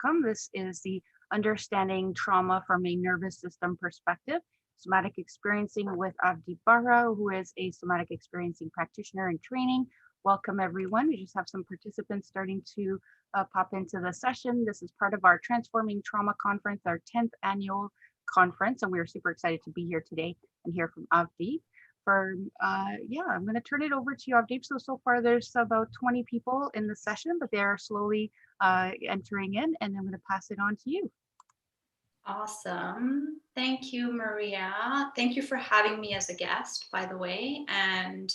welcome. This is the Understanding Trauma from a Nervous System Perspective, Somatic Experiencing with Avdeep Bahra, who is a somatic experiencing practitioner in training. Welcome, everyone. We just have some participants starting to pop into the session. This is part of our Transforming Trauma Conference, our 10th annual conference, and we are super excited to be here today and hear from Avdeep. I'm going to turn it over to you, Avdeep. So far there's about 20 people in the session, but they're slowly entering in, and I'm going to pass it on to you. Awesome. Thank you, Maria. Thank you for having me as a guest, by the way, and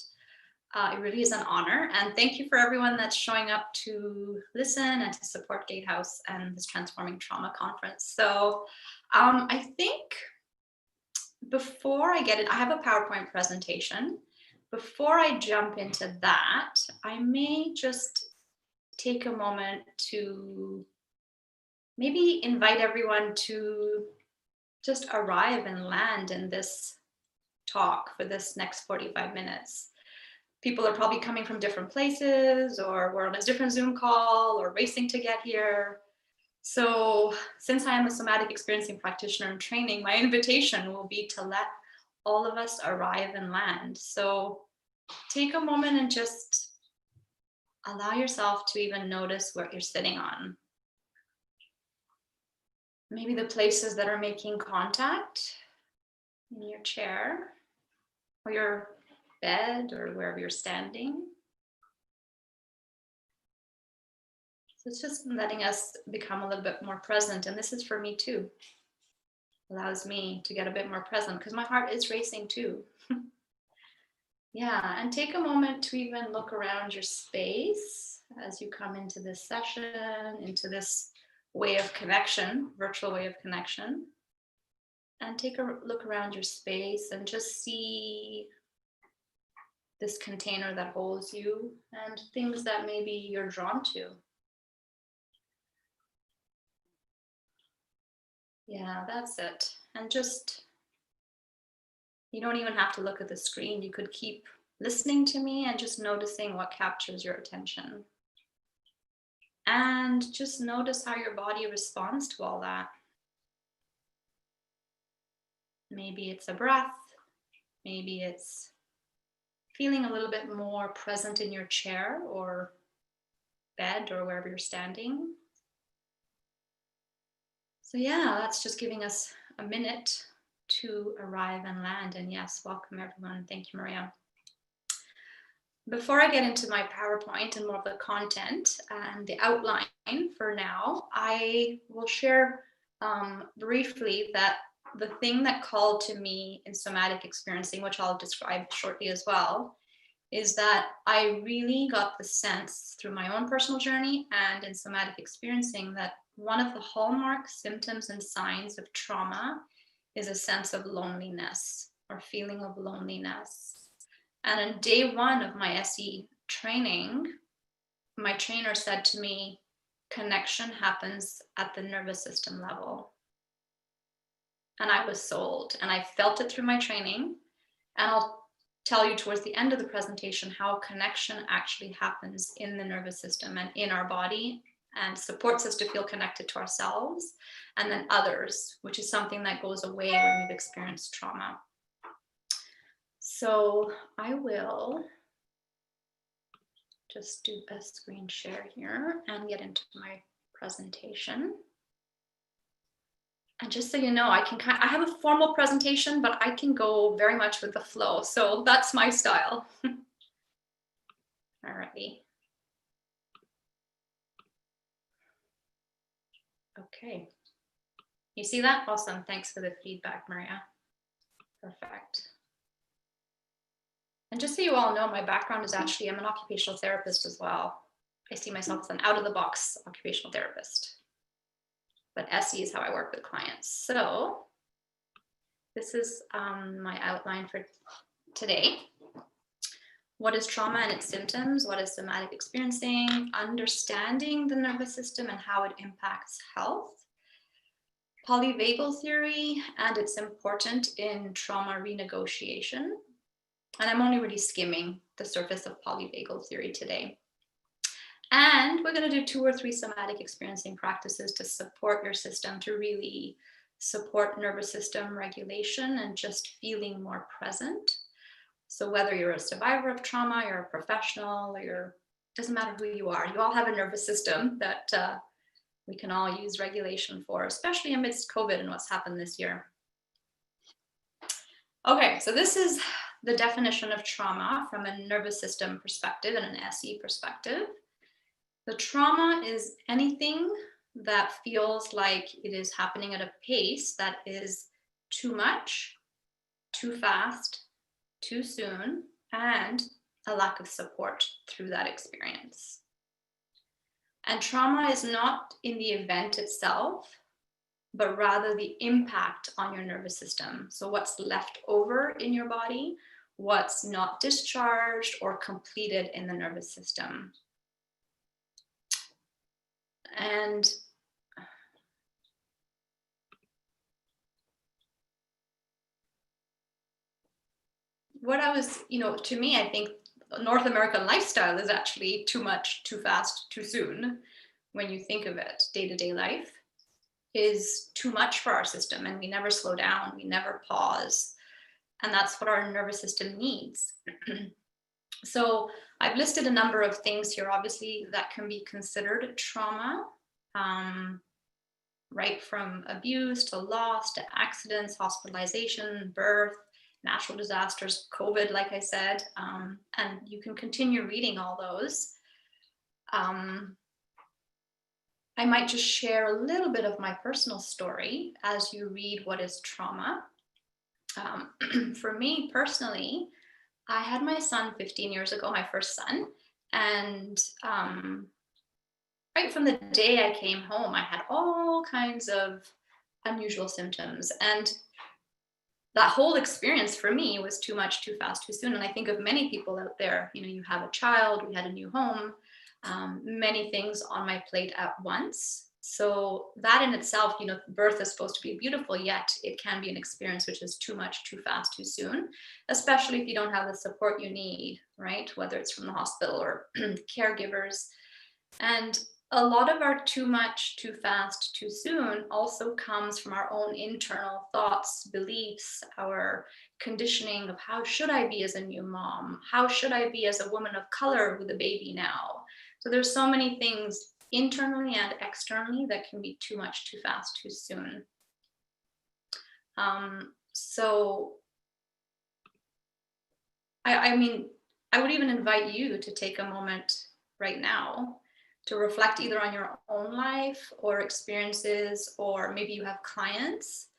it really is an honor. And thank you for everyone that's showing up to listen and to support Gatehouse and this Transforming Trauma Conference. So I think before I get it, I have a PowerPoint presentation. Before I jump into that, I may just take a moment to maybe invite everyone to just arrive and land in this talk for this next 45 minutes. People are probably coming from different places, or we're on a different Zoom call, or racing to get here. So since I am a somatic experiencing practitioner in training, my invitation will be to let all of us arrive and land. So take a moment and just allow yourself to even notice what you're sitting on. Maybe the places that are making contact in your chair or your bed or wherever you're standing. So it's just letting us become a little bit more present. And this is for me too. Allows me to get a bit more present because my heart is racing too. Yeah, and take a moment to even look around your space as you come into this session, into this way of connection, virtual way of connection. And take a look around your space and just see this container that holds you and things that maybe you're drawn to. Yeah, that's it. And just, you don't even have to look at the screen. You could keep listening to me and just noticing what captures your attention. And just notice how your body responds to all that. Maybe it's a breath. Maybe it's feeling a little bit more present in your chair or bed or wherever you're standing. So yeah, that's just giving us a minute to arrive and land. And yes, welcome everyone. Thank you, Maria. Before I get into my PowerPoint and more of the content and the outline for now, I will share briefly that the thing that called to me in somatic experiencing, which I'll describe shortly as well, is that I really got the sense through my own personal journey and in somatic experiencing that one of the hallmark symptoms and signs of trauma is a sense of loneliness or feeling of loneliness. And on day one of my SE training, my trainer said to me, connection happens at the nervous system level. And I was sold, and I felt it through my training. And I'll tell you towards the end of the presentation how connection actually happens in the nervous system and in our body and supports us to feel connected to ourselves and then others, which is something that goes away when we've experienced trauma. So I will just do a screen share here and get into my presentation. And just so you know, I have a formal presentation, but I can go very much with the flow. So that's my style. Alrighty. Okay. You see that? Awesome. Thanks for the feedback, Maria. Perfect. And just so you all know, my background is actually, I'm an occupational therapist as well. I see myself as an out-of-the-box occupational therapist. But SE is how I work with clients. So this is my outline for today. What is trauma and its symptoms? What is somatic experiencing? Understanding the nervous system and how it impacts health. Polyvagal theory and its importance in trauma renegotiation. And I'm only really skimming the surface of polyvagal theory today. And we're going to do 2 or 3 somatic experiencing practices to support your system, to really support nervous system regulation and just feeling more present. So whether you're a survivor of trauma, you're a professional, or doesn't matter who you all have a nervous system that we can all use regulation for, especially amidst COVID and what's happened this year. Okay, so this is the definition of trauma from a nervous system perspective and an SE perspective. The trauma is anything that feels like it is happening at a pace that is too much, too fast, too soon, and a lack of support through that experience. And trauma is not in the event itself, but rather the impact on your nervous system. So what's left over in your body, what's not discharged or completed in the nervous system. And what I was, to me, I think North American lifestyle is actually too much, too fast, too soon. When you think of it, day-to-day life is too much for our system, and we never slow down, we never pause. And that's what our nervous system needs. So I've listed a number of things here, obviously, that can be considered trauma, right from abuse to loss to accidents, hospitalization, birth, natural disasters, COVID, like I said, and you can continue reading all those. I might just share a little bit of my personal story as you read what is trauma. For me personally, I had my son 15 years ago, my first son, and right from the day I came home, I had all kinds of unusual symptoms. And that whole experience for me was too much, too fast, too soon. And I think of many people out there, you have a child, we had a new home, many things on my plate at once. So that in itself, birth is supposed to be beautiful, yet it can be an experience which is too much, too fast, too soon, especially if you don't have the support you need, right? Whether it's from the hospital or caregivers. And a lot of our too much, too fast, too soon also comes from our own internal thoughts, beliefs, our conditioning of how should I be as a new mom? How should I be as a woman of color with a baby now? So there's so many things internally and externally that can be too much, too fast, too soon. So I mean, I would even invite you to take a moment right now to reflect either on your own life or experiences, or maybe you have clients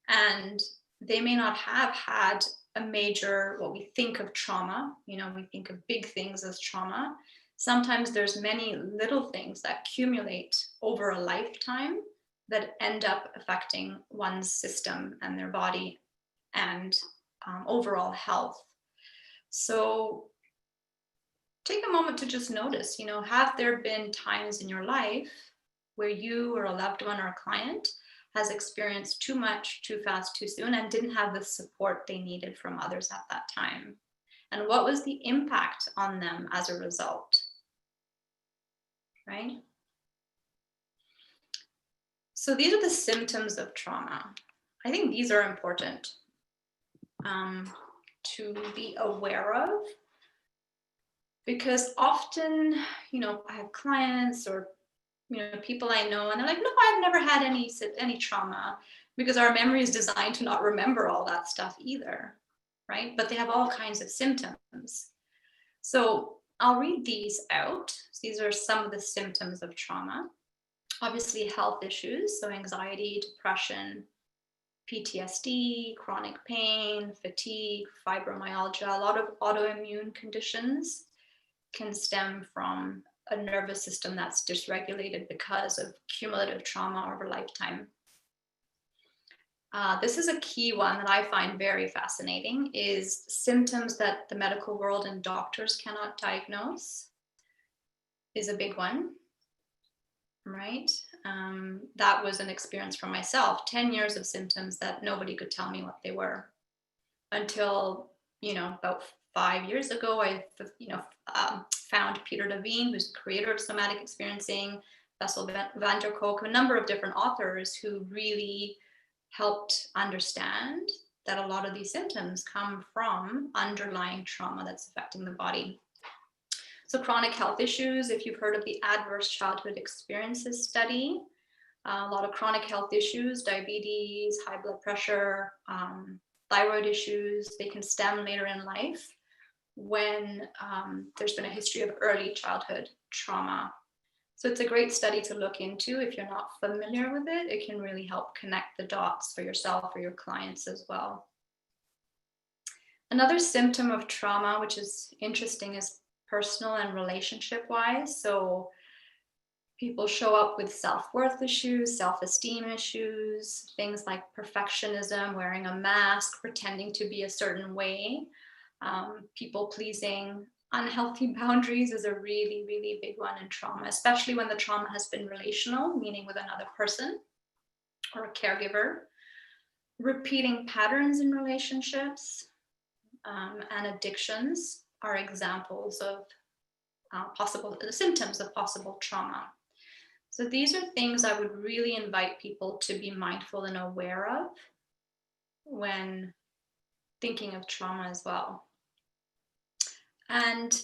and they may not have had a major, what we think of trauma, we think of big things as trauma. Sometimes there's many little things that accumulate over a lifetime that end up affecting one's system and their body and overall health. So take a moment to just notice, have there been times in your life where you or a loved one or a client has experienced too much, too fast, too soon, and didn't have the support they needed from others at that time? And what was the impact on them as a result? Right? So these are the symptoms of trauma. I think these are important to be aware of, because often, I have clients or, people I know, and they're like, no, I've never had any trauma, because our memory is designed to not remember all that stuff either, right? But they have all kinds of symptoms. So I'll read these out. These are some of the symptoms of trauma. Obviously, health issues, so anxiety, depression, PTSD, chronic pain, fatigue, fibromyalgia, a lot of autoimmune conditions can stem from a nervous system that's dysregulated because of cumulative trauma over lifetime. This is a key one that I find very fascinating, is symptoms that the medical world and doctors cannot diagnose is a big one, right? That was an experience for myself, 10 years of symptoms that nobody could tell me what they were until, about 5 years ago, I found Peter Levine, who's the creator of Somatic Experiencing, Bessel van der Kolk, a number of different authors who really helped understand that a lot of these symptoms come from underlying trauma that's affecting the body. So chronic health issues, if you've heard of the Adverse Childhood Experiences study, a lot of chronic health issues, diabetes, high blood pressure, thyroid issues, they can stem later in life when there's been a history of early childhood trauma. So it's a great study to look into. If you're not familiar with it, it can really help connect the dots for yourself or your clients as well. Another symptom of trauma, which is interesting, is personal and relationship-wise. So people show up with self-worth issues, self-esteem issues, things like perfectionism, wearing a mask, pretending to be a certain way, people-pleasing. Unhealthy boundaries is a really, really big one in trauma, especially when the trauma has been relational, meaning with another person or a caregiver. Repeating patterns in relationships and addictions are examples of possible symptoms of possible trauma. So these are things I would really invite people to be mindful and aware of when thinking of trauma as well. And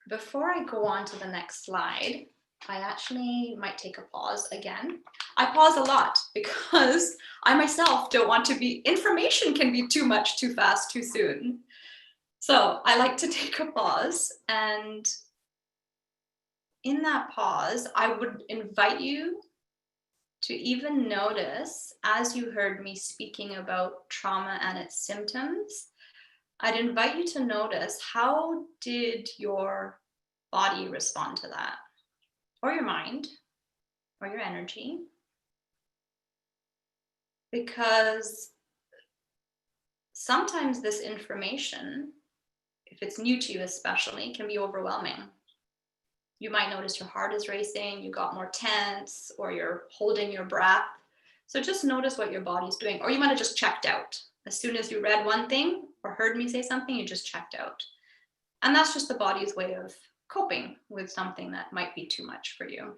before I go on to the next slide, I actually might take a pause again. I pause a lot because I myself don't want to be, information can be too much, too fast, too soon. So I like to take a pause, and in that pause, I would invite you to even notice, as you heard me speaking about trauma and its symptoms, I'd invite you to notice, how did your body respond to that? Or your mind, or your energy? Because sometimes this information, if it's new to you especially, can be overwhelming. You might notice your heart is racing, you got more tense, or you're holding your breath. So just notice what your body's doing. Or you might have just checked out. As soon as you read one thing or heard me say something, you just checked out. And that's just the body's way of coping with something that might be too much for you.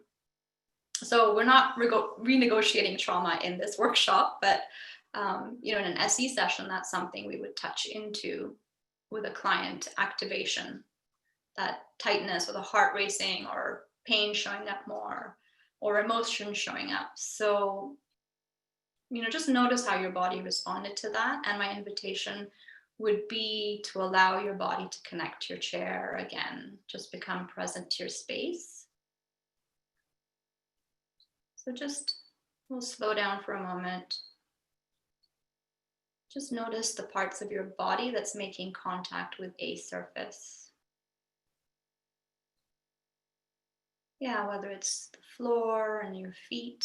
So we're not renegotiating trauma in this workshop, but in an SE session, that's something we would touch into with a client: activation, that tightness or the heart racing or pain showing up more or emotion showing up. So, just notice how your body responded to that. And my invitation would be to allow your body to connect to your chair again. Just become present to your space. So we'll slow down for a moment. Just notice the parts of your body that's making contact with a surface. Yeah, whether it's the floor and your feet,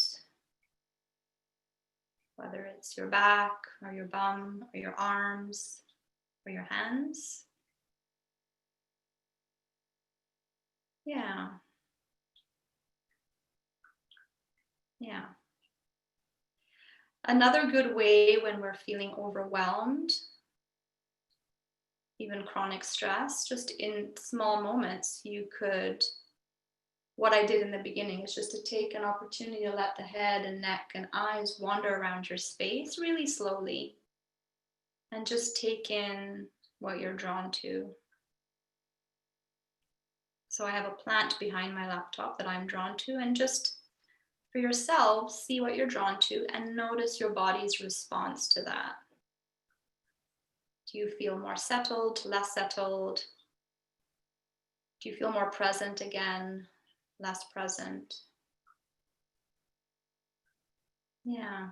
whether it's your back or your bum or your arms or your hands. Yeah. Yeah. Another good way when we're feeling overwhelmed, even chronic stress, just in small moments, what I did in the beginning is just to take an opportunity to let the head and neck and eyes wander around your space really slowly, and just take in what you're drawn to. So I have a plant behind my laptop that I'm drawn to, and just for yourself, see what you're drawn to and notice your body's response to that. Do you feel more settled, less settled? Do you feel more present again, less present? Yeah.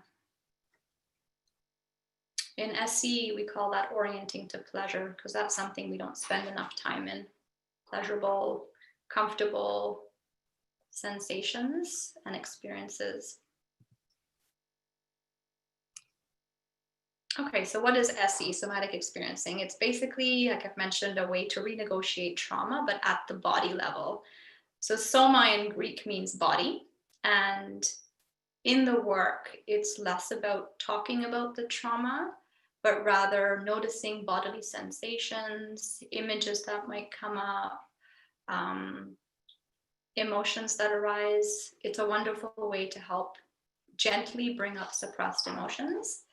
In SE, we call that orienting to pleasure, because that's something we don't spend enough time in. Pleasurable, comfortable sensations and experiences. Okay, so what is SE, somatic experiencing? It's basically, like I've mentioned, a way to renegotiate trauma, but at the body level. So soma in Greek means body, and in the work, it's less about talking about the trauma but rather noticing bodily sensations, images that might come up, emotions that arise. It's a wonderful way to help gently bring up suppressed emotions.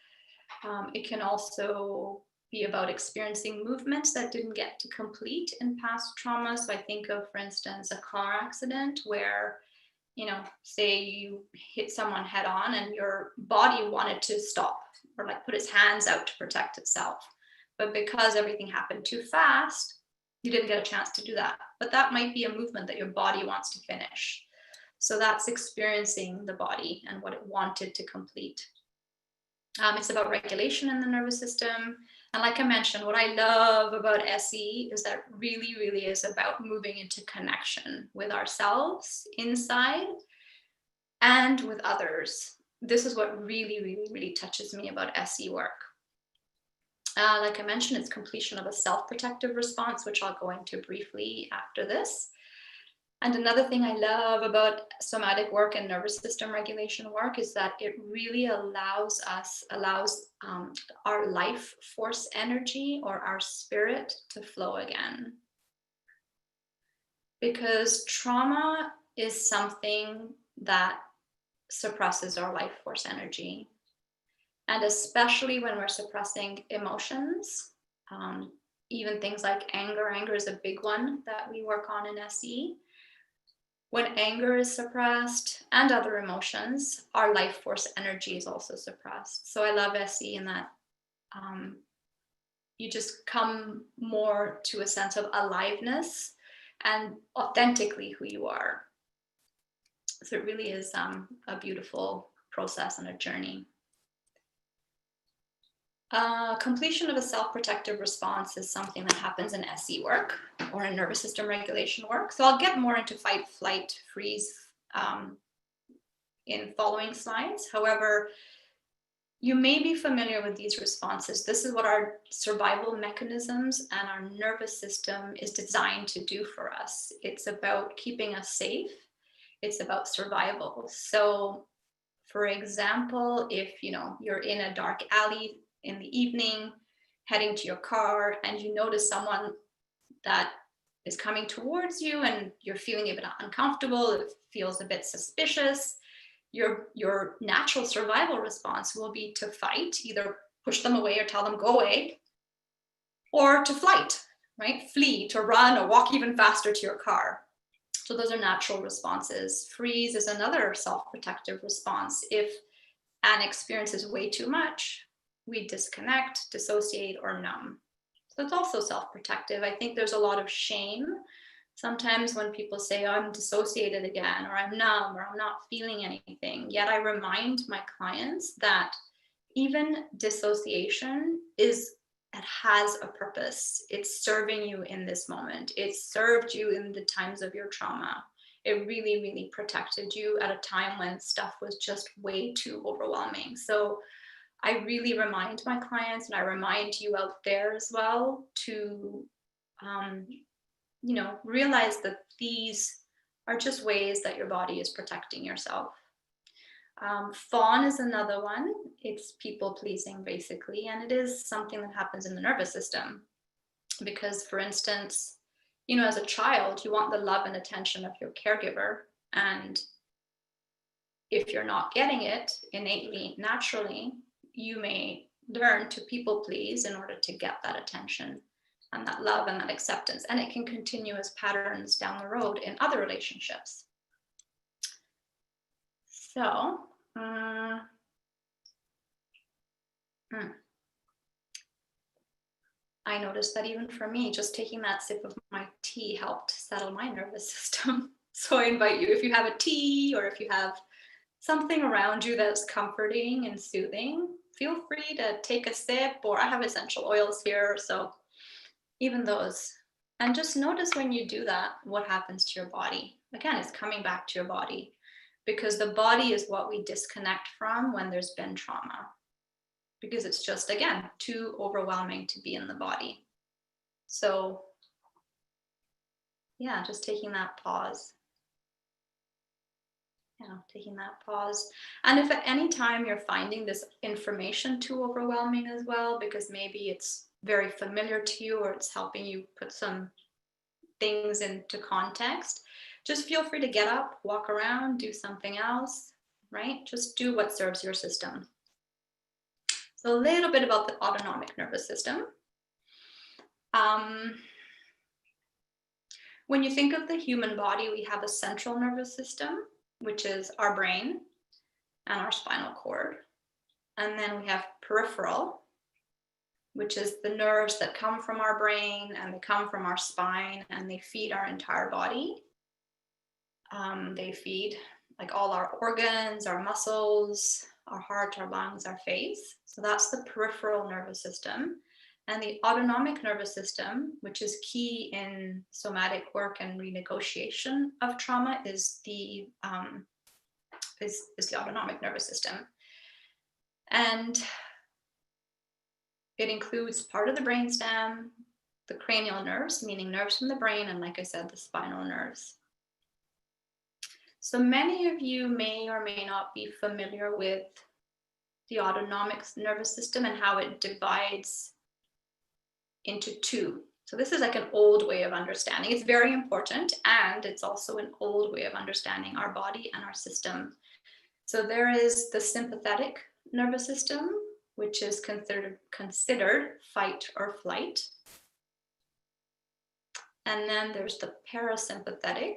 It can also be about experiencing movements that didn't get to complete in past trauma. So I think of, for instance, a car accident where, say you hit someone head on and your body wanted to stop or like put its hands out to protect itself. But because everything happened too fast, you didn't get a chance to do that. But that might be a movement that your body wants to finish. So that's experiencing the body and what it wanted to complete. It's about regulation in the nervous system. And like I mentioned, what I love about SE is that really, really is about moving into connection with ourselves inside and with others. This is what really, really, really touches me about SE work. Like I mentioned, it's completion of a self-protective response, which I'll go into briefly after this. And another thing I love about somatic work and nervous system regulation work is that it really allows our life force energy or our spirit to flow again. Because trauma is something that suppresses our life force energy. And especially when we're suppressing emotions, even things like anger. Anger is a big one that we work on in SE. When anger is suppressed and other emotions, our life force energy is also suppressed. So I love SE in that you just come more to a sense of aliveness and authentically who you are. So it really is a beautiful process and a journey. Completion of a self-protective response is something that happens in SE work or in nervous system regulation work. So I'll get more into fight, flight, freeze in following slides. However, you may be familiar with these responses. This is what our survival mechanisms and our nervous system is designed to do for us. It's about keeping us safe. It's about survival. So, for example, if you're in a dark alley in the evening, heading to your car, and you notice someone that is coming towards you and you're feeling a bit uncomfortable, it feels a bit suspicious, your natural survival response will be to fight, either push them away or tell them go away, or to flight, right? Flee, to run or walk even faster to your car. So those are natural responses. Freeze is another self-protective response. If an experience is way too much, we disconnect, dissociate, or numb. So it's also self-protective. I think there's a lot of shame sometimes when people say, oh, I'm dissociated again, or I'm numb, or I'm not feeling anything. Yet I remind my clients that even dissociation has a purpose. It's serving you in this moment. It served you in the times of your trauma. It really, really protected you at a time when stuff was just way too overwhelming. So I really remind my clients, and I remind you out there as well, to realize that these are just ways that your body is protecting yourself. Fawn is another one. It's people pleasing, basically, and it is something that happens in the nervous system. Because, for instance, as a child, you want the love and attention of your caregiver, and if you're not getting it innately, naturally, you may learn to people please in order to get that attention and that love and that acceptance. And it can continue as patterns down the road in other relationships. So, I noticed that even for me, just taking that sip of my tea helped settle my nervous system. So I invite you, if you have a tea or if you have something around you that's comforting and soothing, feel free to take a sip, or I have essential oils here, so even those. And just notice when you do that, what happens to your body. Again, it's coming back to your body, because the body is what we disconnect from when there's been trauma, because it's just, again, too overwhelming to be in the body. So yeah, just taking that pause. taking that pause. And if at any time you're finding this information too overwhelming as well, because maybe it's very familiar to you or it's helping you put some things into context, just feel free to get up, walk around, do something else, right? Just do what serves your system. So a little bit about the autonomic nervous system. When you think of the human body, we have a central nervous system, which is our brain and our spinal cord. And then we have peripheral, which is the nerves that come from our brain and they come from our spine and they feed our entire body. They feed like all our organs, our muscles, our heart, our lungs, our face. So that's the peripheral nervous system. And the autonomic nervous system, which is key in somatic work and renegotiation of trauma, is the autonomic nervous system. And it includes part of the brainstem, the cranial nerves, meaning nerves from the brain, and like I said, the spinal nerves. So many of you may or may not be familiar with the autonomic nervous system and how it divides into two. So this is like an old way of understanding. It's very important, and it's also an old way of understanding our body and our system. So there is the sympathetic nervous system, which is considered fight or flight. And then there's the parasympathetic,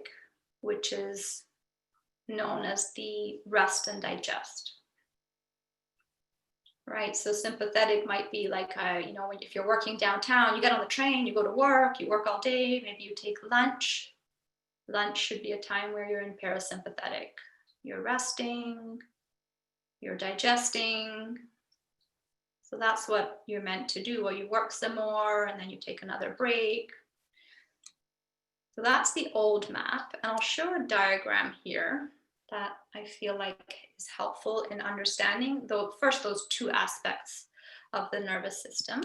which is known as the rest and digest. Right, so sympathetic might be like, if you're working downtown, you get on the train, you go to work, you work all day, maybe you take lunch. Lunch should be a time where you're in parasympathetic. You're resting, you're digesting. So that's what you're meant to do, or you work some more and then you take another break. So that's the old map, and I'll show a diagram here that I feel like is helpful in understanding first those two aspects of the nervous system,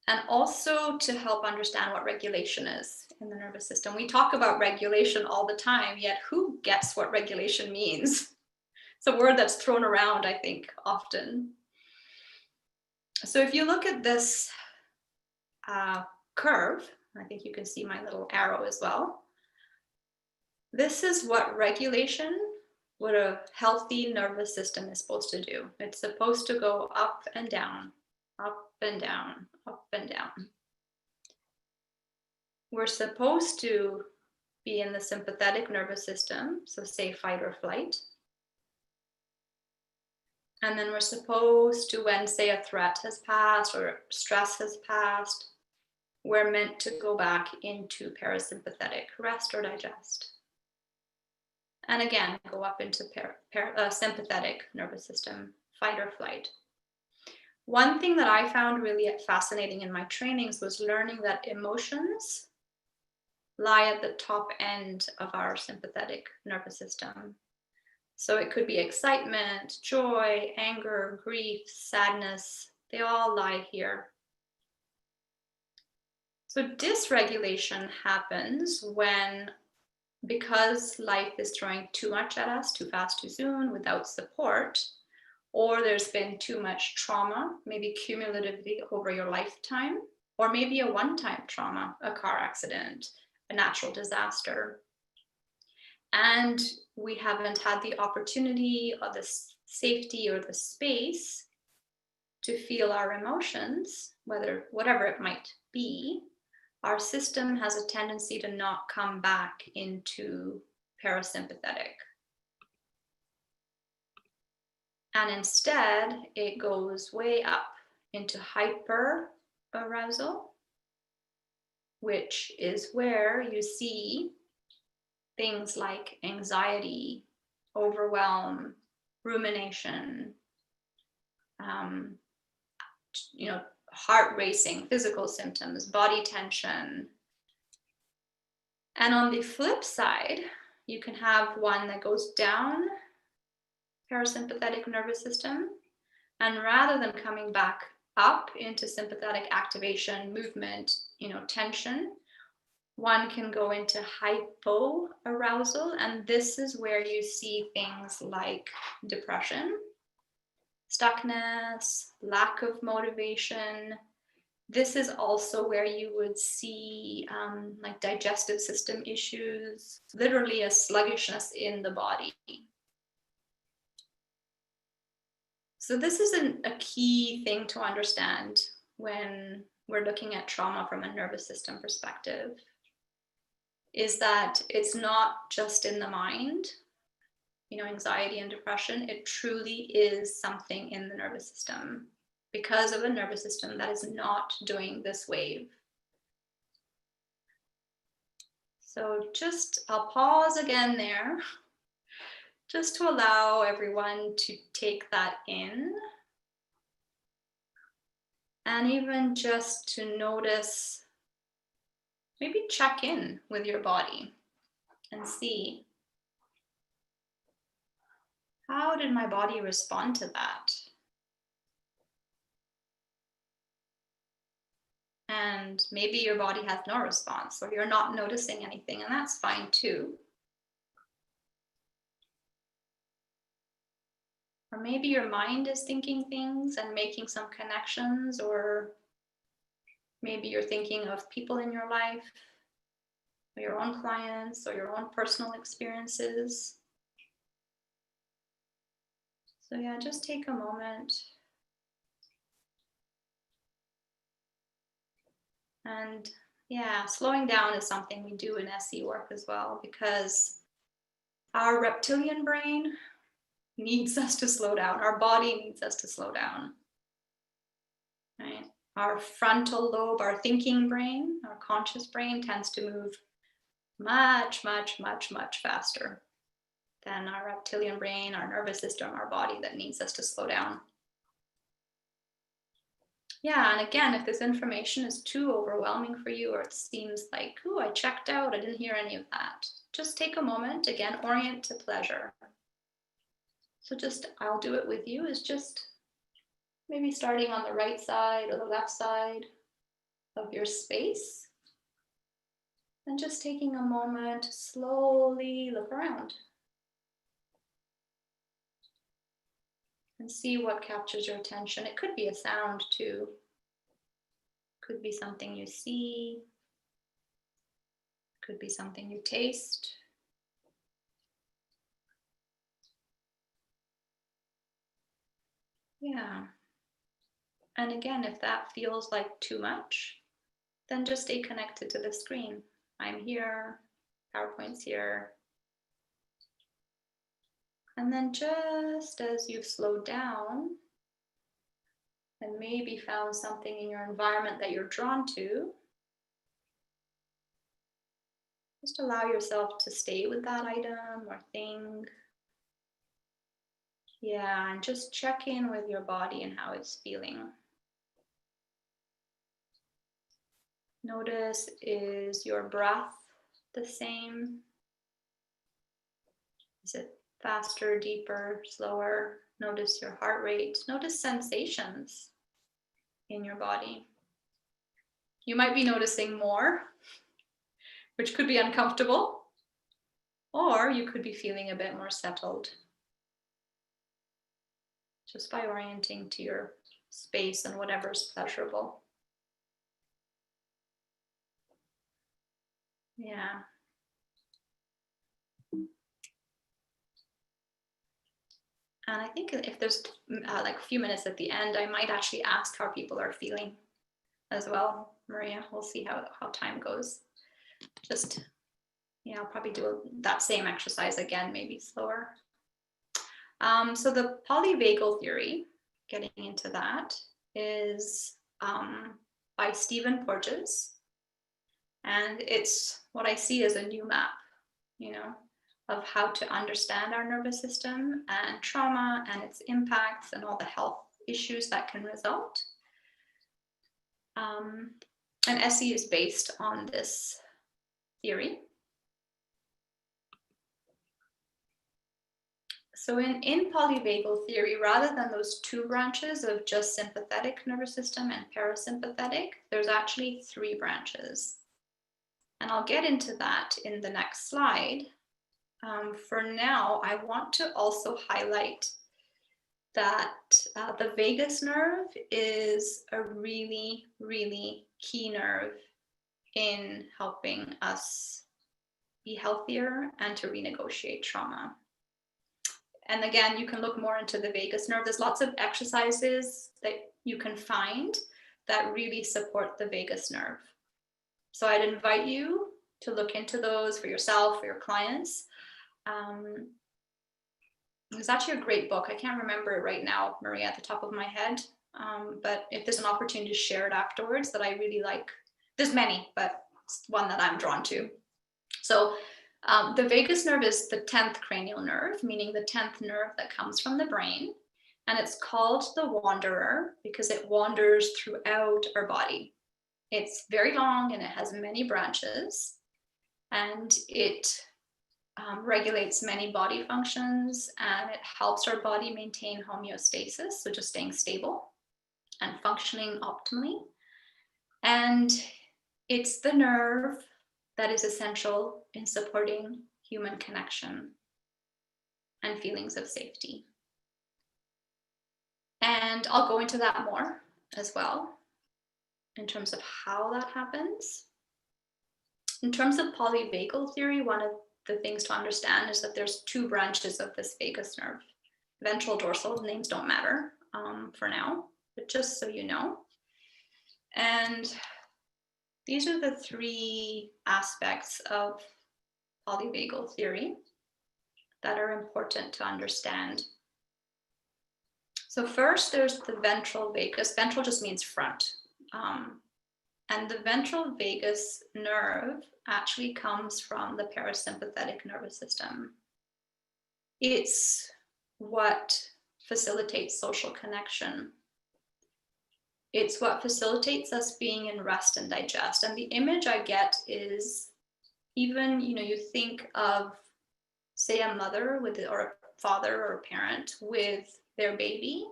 and also to help understand what regulation is in the nervous system. We talk about regulation all the time, yet who gets what regulation means? It's a word that's thrown around, I think, often. So if you look at this curve, I think you can see my little arrow as well. This is what regulation, what a healthy nervous system is supposed to do. It's supposed to go up and down, up and down, up and down. We're supposed to be in the sympathetic nervous system, so say fight or flight. And then we're supposed to, when say a threat has passed or stress has passed, we're meant to go back into parasympathetic, rest or digest. And again, go up into sympathetic nervous system, fight or flight. One thing that I found really fascinating in my trainings was learning that emotions lie at the top end of our sympathetic nervous system. So it could be excitement, joy, anger, grief, sadness. They all lie here. So dysregulation happens when, because life is throwing too much at us, too fast, too soon, without support, or there's been too much trauma, maybe cumulatively over your lifetime, or maybe a one-time trauma, a car accident, a natural disaster. And we haven't had the opportunity or the safety or the space to feel our emotions, whatever it might be. Our system has a tendency to not come back into parasympathetic. And instead, it goes way up into hyperarousal, which is where you see things like anxiety, overwhelm, rumination, heart racing, physical symptoms, body tension. And on the flip side, you can have one that goes down parasympathetic nervous system, and rather than coming back up into sympathetic activation, movement, tension, One can go into hypoarousal, and this is where you see things like depression, stuckness, lack of motivation. This is also where you would see like digestive system issues, literally a sluggishness in the body. So this is a key thing to understand when we're looking at trauma from a nervous system perspective, is that it's not just in the mind, anxiety and depression. It truly is something in the nervous system because of a nervous system that is not doing this wave. So I'll pause again there, just to allow everyone to take that in. And even just to notice, maybe check in with your body and see, how did my body respond to that? And maybe your body has no response, or you're not noticing anything, and that's fine too. Or maybe your mind is thinking things and making some connections, or maybe you're thinking of people in your life, or your own clients, or your own personal experiences. So yeah, just take a moment. And yeah, slowing down is something we do in SE work as well, because our reptilian brain needs us to slow down. Our body needs us to slow down, right? Our frontal lobe, our thinking brain, our conscious brain tends to move much, much, much, much faster than our reptilian brain, our nervous system, our body that needs us to slow down. Yeah, and again, if this information is too overwhelming for you, or it seems like, oh, I checked out, I didn't hear any of that, just take a moment, again, orient to pleasure. So I'll do it with you, is just maybe starting on the right side or the left side of your space, and just taking a moment to slowly look around and see what captures your attention. It could be a sound too. Could be something you see. Could be something you taste. Yeah. And again, if that feels like too much, then just stay connected to the screen. I'm here, PowerPoint's here. And then just as you've slowed down and maybe found something in your environment that you're drawn to, just allow yourself to stay with that item or thing. Yeah, and just check in with your body and how it's feeling. Notice, is your breath the same? Is it faster, deeper, slower? Notice your heart rate. Notice sensations in your body. You might be noticing more, which could be uncomfortable, or you could be feeling a bit more settled just by orienting to your space and whatever's pleasurable. Yeah. And I think if there's like a few minutes at the end, I might actually ask how people are feeling as well. Maria, we'll see how time goes. I'll probably do that same exercise again, maybe slower. So the polyvagal theory, getting into that, is by Stephen Porges. And it's what I see as a new map, of how to understand our nervous system and trauma and its impacts and all the health issues that can result. And SE is based on this theory. So in polyvagal theory, rather than those two branches of just sympathetic nervous system and parasympathetic, there's actually three branches. And I'll get into that in the next slide. For now, I want to also highlight that the vagus nerve is a really, really key nerve in helping us be healthier and to renegotiate trauma. And again, you can look more into the vagus nerve. There's lots of exercises that you can find that really support the vagus nerve. So I'd invite you to look into those for yourself, for your clients. There's actually a great book. I can't remember it right now, Maria, at the top of my head. But if there's an opportunity to share it afterwards that I really like, there's many, but it's one that I'm drawn to. So the vagus nerve is the 10th cranial nerve, meaning the 10th nerve that comes from the brain. And it's called the wanderer because it wanders throughout our body. It's very long and it has many branches, and it regulates many body functions, and it helps our body maintain homeostasis, so just staying stable and functioning optimally. And it's the nerve that is essential in supporting human connection and feelings of safety. And I'll go into that more as well in terms of how that happens. In terms of polyvagal theory, one of the things to understand is that there's two branches of this vagus nerve. Ventral, dorsal, names don't matter for now, but just so you know. And these are the three aspects of polyvagal theory that are important to understand. So first, there's the ventral vagus. Ventral just means front. And the ventral vagus nerve actually comes from the parasympathetic nervous system. It's what facilitates social connection. It's what facilitates us being in rest and digest. And the image I get is even, you think of, say, a mother with, or a father or a parent with their baby.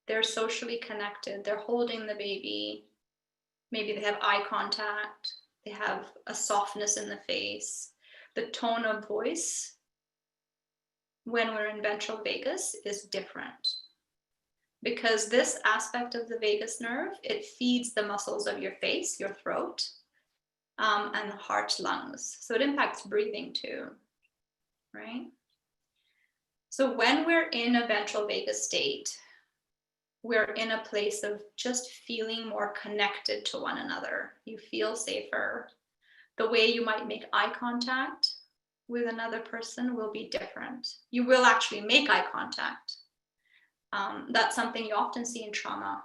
They're socially connected. They're holding the baby. Maybe they have eye contact. They have a softness in the face. The tone of voice when we're in ventral vagus is different, because this aspect of the vagus nerve, it feeds the muscles of your face, your throat, and the heart, lungs. So it impacts breathing too, right? So when we're in a ventral vagus state, we're in a place of just feeling more connected to one another. You feel safer. The way you might make eye contact with another person will be different. You will actually make eye contact. That's something you often see in trauma.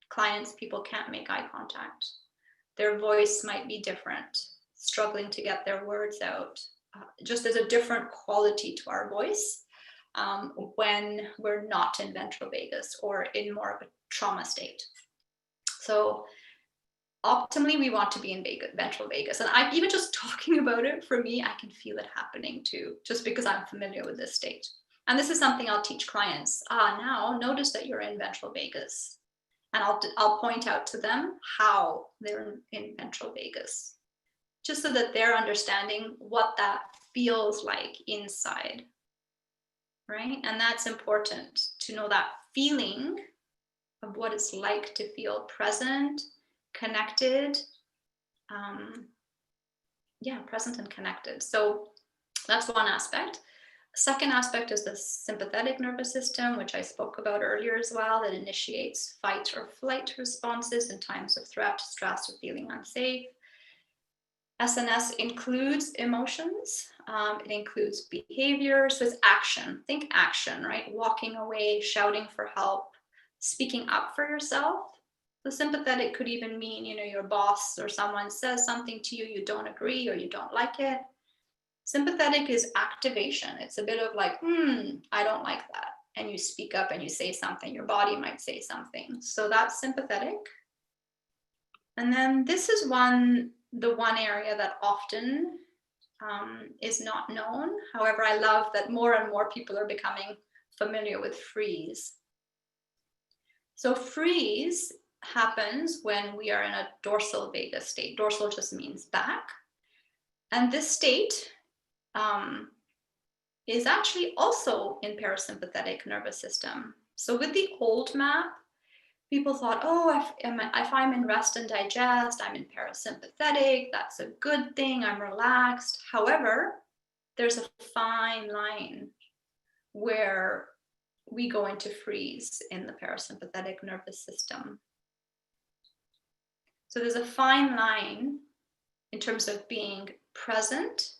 Clients, people can't make eye contact. Their voice might be different, struggling to get their words out. Just there's a different quality to our voice when we're not in ventral vagus or in more of a trauma state. So optimally, we want to be in ventral vagus. And I'm even just talking about it, for me, I can feel it happening too, just because I'm familiar with this state. And this is something I'll teach clients. Now notice that you're in ventral vagus. And I'll point out to them how they're in ventral vagus, just so that they're understanding what that feels like inside, right? And that's important to know that feeling of what it's like to feel present, connected, present and connected. So that's one aspect. Second aspect is the sympathetic nervous system, which I spoke about earlier as well, that initiates fight or flight responses in times of threat, stress, or feeling unsafe. SNS includes emotions. It includes behavior. So it's action. Think action, right? Walking away, shouting for help, speaking up for yourself. The sympathetic could even mean, your boss or someone says something to you, you don't agree or you don't like it. Sympathetic is activation. It's a bit of like, I don't like that. And you speak up and you say something. Your body might say something. So that's sympathetic. And then this is the one area that often is not known. However, I love that more and more people are becoming familiar with freeze. So freeze happens when we are in a dorsal vagus state. Dorsal just means back. And this state is actually also in parasympathetic nervous system. So with the old map, people thought, oh, if I'm in rest and digest, I'm in parasympathetic, that's a good thing, I'm relaxed. However, there's a fine line where we go into freeze in the parasympathetic nervous system. So there's a fine line in terms of being present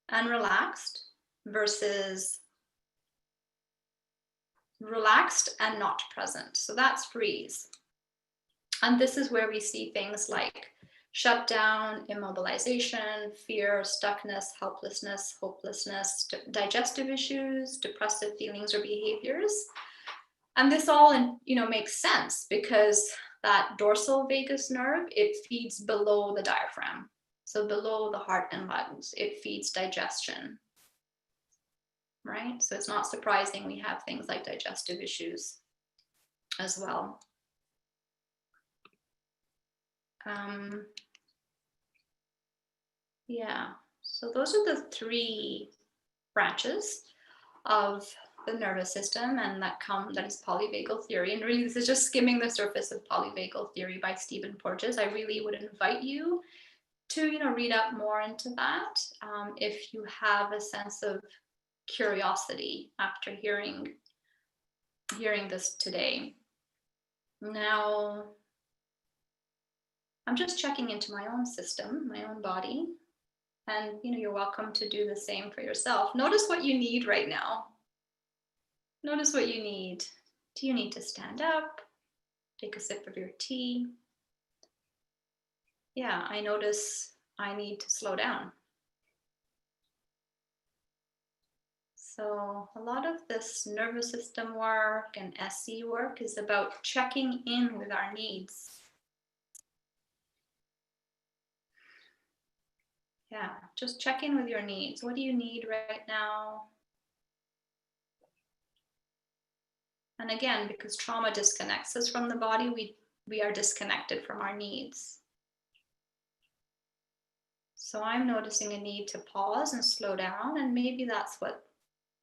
and relaxed versus relaxed and not present. So that's freeze. And this is where we see things like shutdown, immobilization, fear, stuckness, helplessness, hopelessness, digestive issues, depressive feelings or behaviors. And this all, makes sense because that dorsal vagus nerve, it feeds below the diaphragm. So below the heart and lungs, it feeds digestion, right? So it's not surprising we have things like digestive issues as well. Yeah, so those are the three branches of the nervous system, and that is polyvagal theory. And really, this is just skimming the surface of polyvagal theory by Stephen Porges. I really would invite you to, read up more into that if you have a sense of curiosity after hearing this today. Now, I'm just checking into my own system, my own body, and you're welcome to do the same for yourself. Notice what you need right now. Notice what you need. Do you need to stand up? Take a sip of your tea? Yeah, I notice I need to slow down. So a lot of this nervous system work and SE work is about checking in with our needs. Yeah, just check in with your needs. What do you need right now? And again, because trauma disconnects us from the body, we are disconnected from our needs. So I'm noticing a need to pause and slow down, and maybe that's what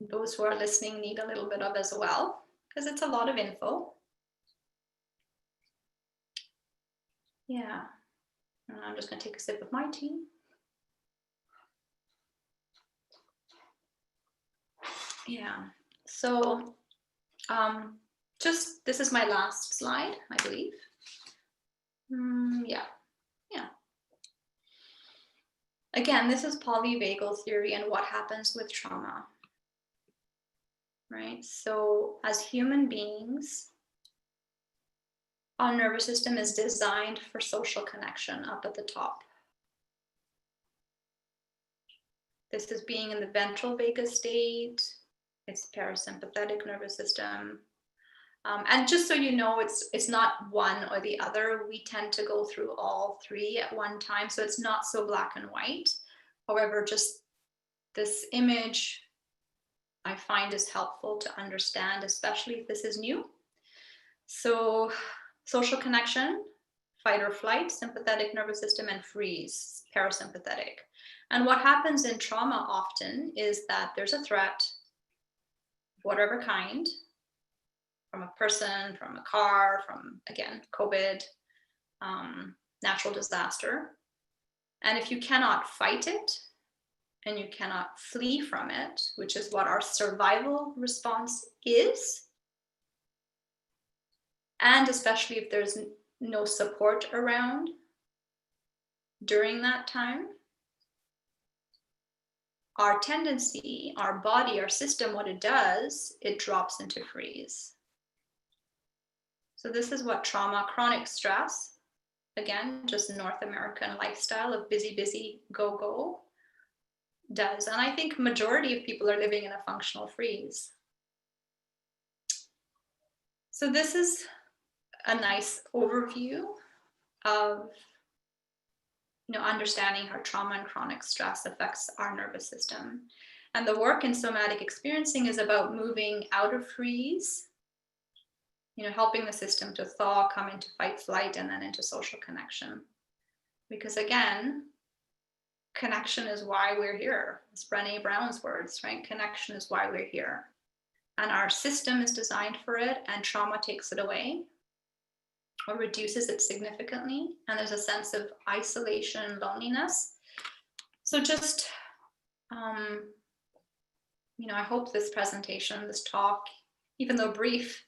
those who are listening need a little bit of as well, because it's a lot of info. Yeah, and I'm just going to take a sip of my tea. Yeah, so this is my last slide, I believe. Yeah. Again, this is polyvagal theory and what happens with trauma, right? So as human beings, our nervous system is designed for social connection up at the top. This is being in the ventral vagus state. It's parasympathetic nervous system. And just so you know, it's not one or the other. We tend to go through all three at one time, so it's not so black and white. However, just this image I find is helpful to understand, especially if this is new. So social connection, fight or flight, sympathetic nervous system, and freeze, parasympathetic. And what happens in trauma often is that there's a threat, whatever kind, from a person, from a car, from, again, COVID, natural disaster. And if you cannot fight it and you cannot flee from it, which is what our survival response is, and especially if there's no support around during that time, our tendency, our body, our system, what it does, it drops into freeze. So this is what trauma, chronic stress, again, just North American lifestyle of busy, busy, go, go, does. And I think majority of people are living in a functional freeze. So this is a nice overview of understanding how trauma and chronic stress affects our nervous system. And the work in somatic experiencing is about moving out of freeze helping the system to thaw, come into fight, flight, and then into social connection. Because again, connection is why we're here. It's Brené Brown's words, right? Connection is why we're here. And our system is designed for it, and trauma takes it away or reduces it significantly. And there's a sense of isolation and loneliness. So just, I hope this presentation, this talk, even though brief,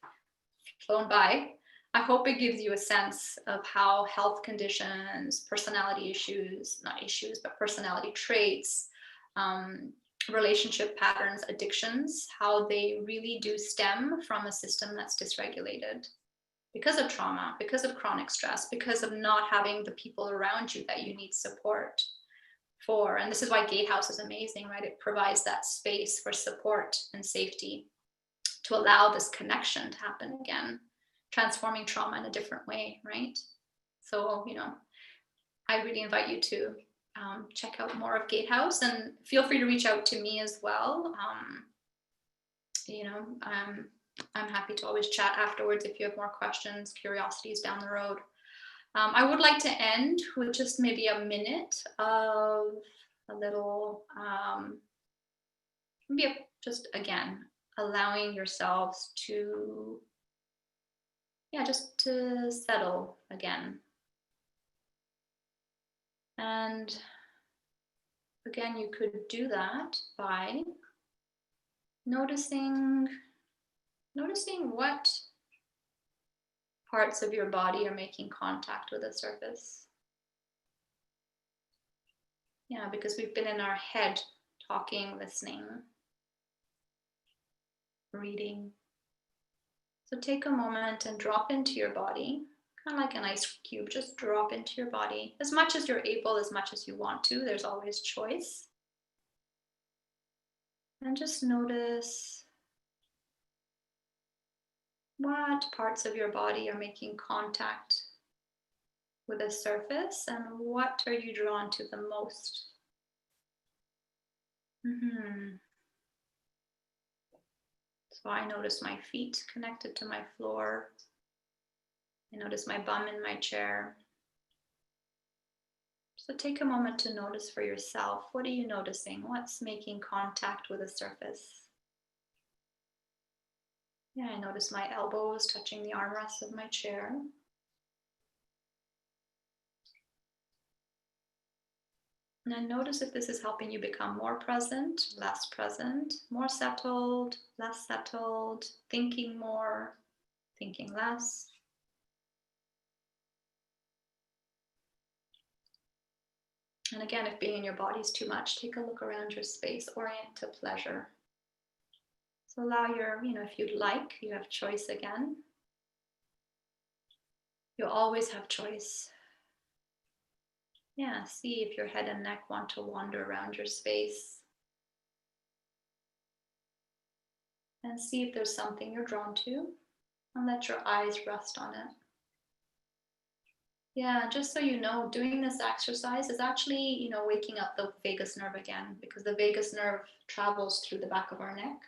flown by, I hope it gives you a sense of how health conditions, personality issues, not issues, but personality traits, relationship patterns, addictions, how they really do stem from a system that's dysregulated because of trauma, because of chronic stress, because of not having the people around you that you need support for. And this is why Gatehouse is amazing, right? It provides that space for support and safety to allow this connection to happen again, transforming trauma in a different way, right? So, I really invite you to check out more of Gatehouse, and feel free to reach out to me as well. I'm happy to always chat afterwards if you have more questions, curiosities down the road. I would like to end with just maybe a minute of a little, just again, allowing yourselves to, just to settle again. And again, you could do that by noticing what parts of your body are making contact with the surface. Yeah, because we've been in our head talking, listening, reading. So take a moment and drop into your body, kind of like an ice cube, just drop into your body as much as you're able, as much as you want to. There's always choice. And just notice what parts of your body are making contact with the surface, and what are you drawn to the most? So I notice my feet connected to my floor. I notice my bum in my chair. So take a moment to notice for yourself. What are you noticing? What's making contact with the surface? Yeah, I notice my elbows touching the armrests of my chair. And then notice if this is helping you become more present, less present, more settled, less settled, thinking more, thinking less. And again, if being in your body is too much, take a look around your space, orient to pleasure. So allow if you'd like, you have choice again. You'll always have choice. Yeah, see if your head and neck want to wander around your space. And see if there's something you're drawn to, and let your eyes rest on it. Yeah, just so you know, doing this exercise is actually, waking up the vagus nerve again, because the vagus nerve travels through the back of our neck.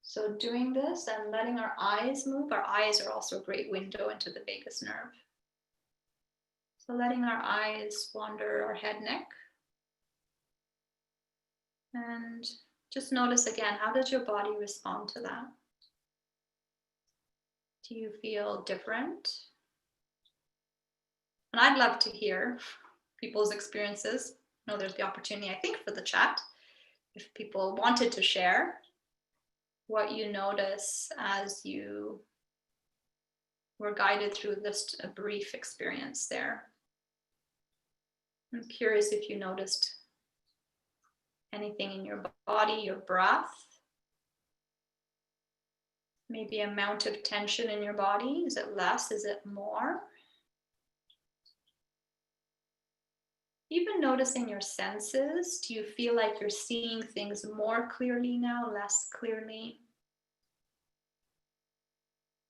So doing this and letting our eyes move, our eyes are also a great window into the vagus nerve. So letting our eyes wander our head, neck. And just notice again, how does your body respond to that? Do you feel different? And I'd love to hear people's experiences. I know there's the opportunity, I think, for the chat. If people wanted to share what you notice as you were guided through this a brief experience there. I'm curious if you noticed anything in your body, your breath, maybe amount of tension in your body. Is it less? Is it more? Even noticing your senses. Do you feel like you're seeing things more clearly now, less clearly?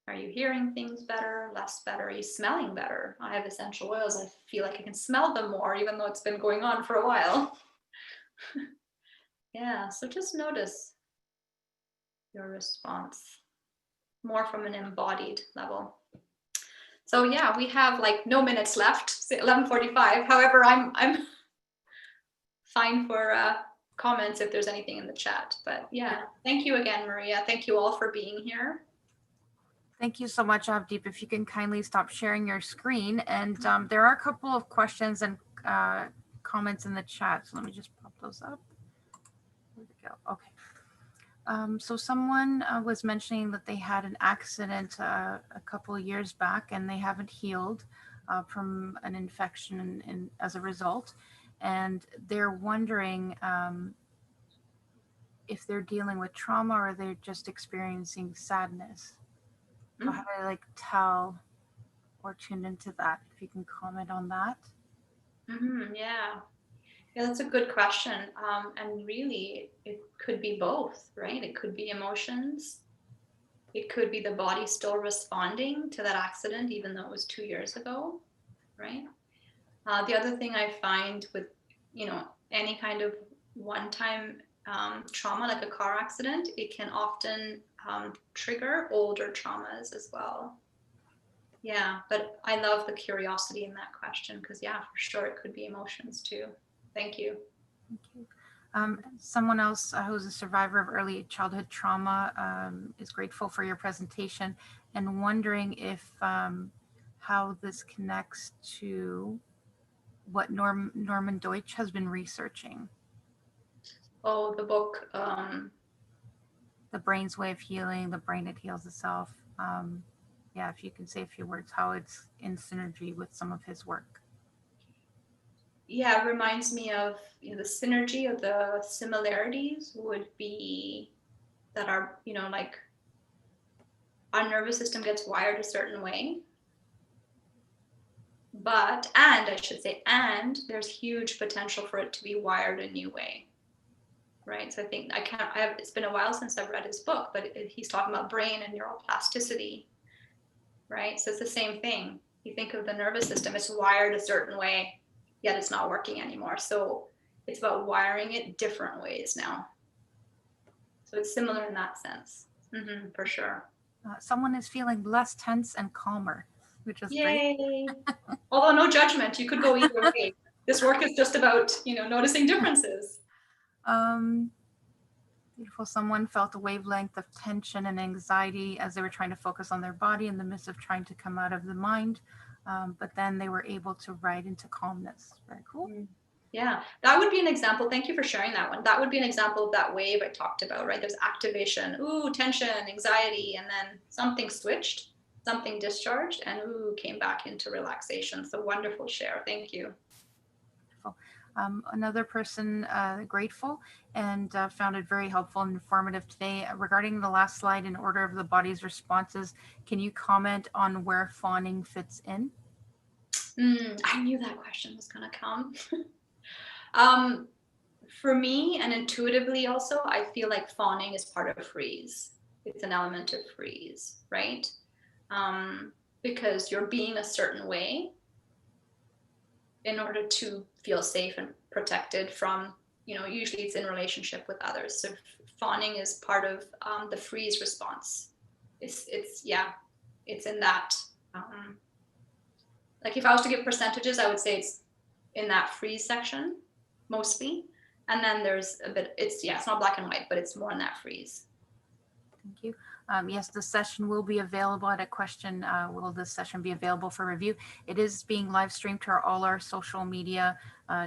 Are you hearing things better, less better? Are you smelling better? I have essential oils. I feel like I can smell them more, even though it's been going on for a while. Yeah, so just notice your response. more from an embodied level. So yeah, we have like no minutes left, 11:45. However, I'm fine for comments if there's anything in the chat. But yeah, thank you again, Maria. Thank you all for being here. Thank you so much, Avdeep. If you can kindly stop sharing your screen. And there are a couple of questions and comments in the chat. So let me just pop those up. Where'd it go? Okay. So someone was mentioning that they had an accident a couple of years back and they haven't healed from an infection as a result. And they're wondering if they're dealing with trauma or they're just experiencing sadness. So how do I like tell or tune into that? If you can comment on that. Yeah, that's a good question. And really, it could be both, right? It could be emotions. It could be the body still responding to that accident, even though it was 2 years ago, right? The other thing I find with, any kind of one-time trauma, like a car accident, it can often trigger older traumas as well. Yeah, but I love the curiosity in that question because, yeah, for sure, it could be emotions too. Thank you. Thank you. Someone else who's a survivor of early childhood trauma is grateful for your presentation and wondering if how this connects to what Norman Deutsch has been researching. Oh, the book. The Brain's Way of Healing, The Brain That Heals Itself. Yeah, if you can say a few words, how it's in synergy with some of his work. Yeah, it reminds me of the synergy of the similarities would be that our, like our nervous system gets wired a certain way. And there's huge potential for it to be wired a new way. Right. So I think it's been a while since I've read his book, but he's talking about brain and neuroplasticity. Right. So it's the same thing. You think of the nervous system, it's wired a certain way, yet it's not working anymore. So it's about wiring it different ways now. So it's similar in that sense. For sure. Someone is feeling less tense and calmer, which is Yay. great. Although no judgment, you could go either way. This work is just about, noticing differences. Beautiful. Someone felt a wavelength of tension and anxiety as they were trying to focus on their body in the midst of trying to come out of the mind. But then they were able to ride into calmness. Very cool. Yeah, that would be an example. Thank you for sharing that one. That would be an example of that wave I talked about, right? There's activation, tension, anxiety, and then something switched, something discharged, and came back into relaxation. So wonderful share. Thank you. Another person grateful and found it very helpful and informative today. Regarding the last slide in order of the body's responses, can you comment on where fawning fits in? I knew that question was going to come. For me, and intuitively also, I feel like fawning is part of freeze. It's an element of freeze, right? Because you're being a certain way in order to feel safe and protected from, usually it's in relationship with others. So fawning is part of the freeze response. It's in that. Like if I was to give percentages, I would say it's in that freeze section mostly. And then there's a bit, it's not black and white, but it's more in that freeze. Thank you. Yes, the session will be available at a question. Will this session be available for review? It is being live streamed to all our social media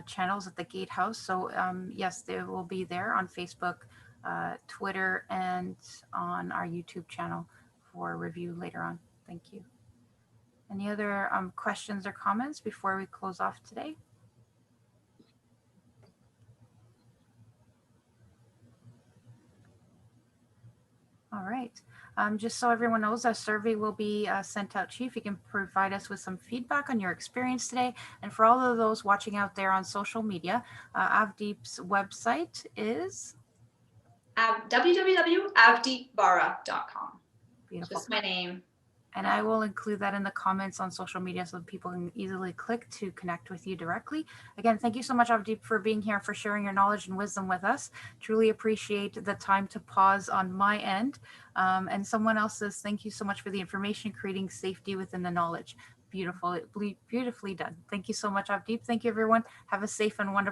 channels at the Gatehouse. So yes, they will be there on Facebook, Twitter, and on our YouTube channel for review later on. Thank you. Any other questions or comments before we close off today? All right. Just so everyone knows, a survey will be sent out to you if you can provide us with some feedback on your experience today. And for all of those watching out there on social media, Avdeep's website is www.avdeepbahra.com. beautiful. Just my name. And I will include that in the comments on social media so that people can easily click to connect with you directly. Again, thank you so much, Avdeep, for being here, for sharing your knowledge and wisdom with us. Truly appreciate the time to pause on my end. And someone else says, thank you so much for the information, creating safety within the knowledge. Beautiful, beautifully done. Thank you so much, Avdeep. Thank you, everyone. Have a safe and wonderful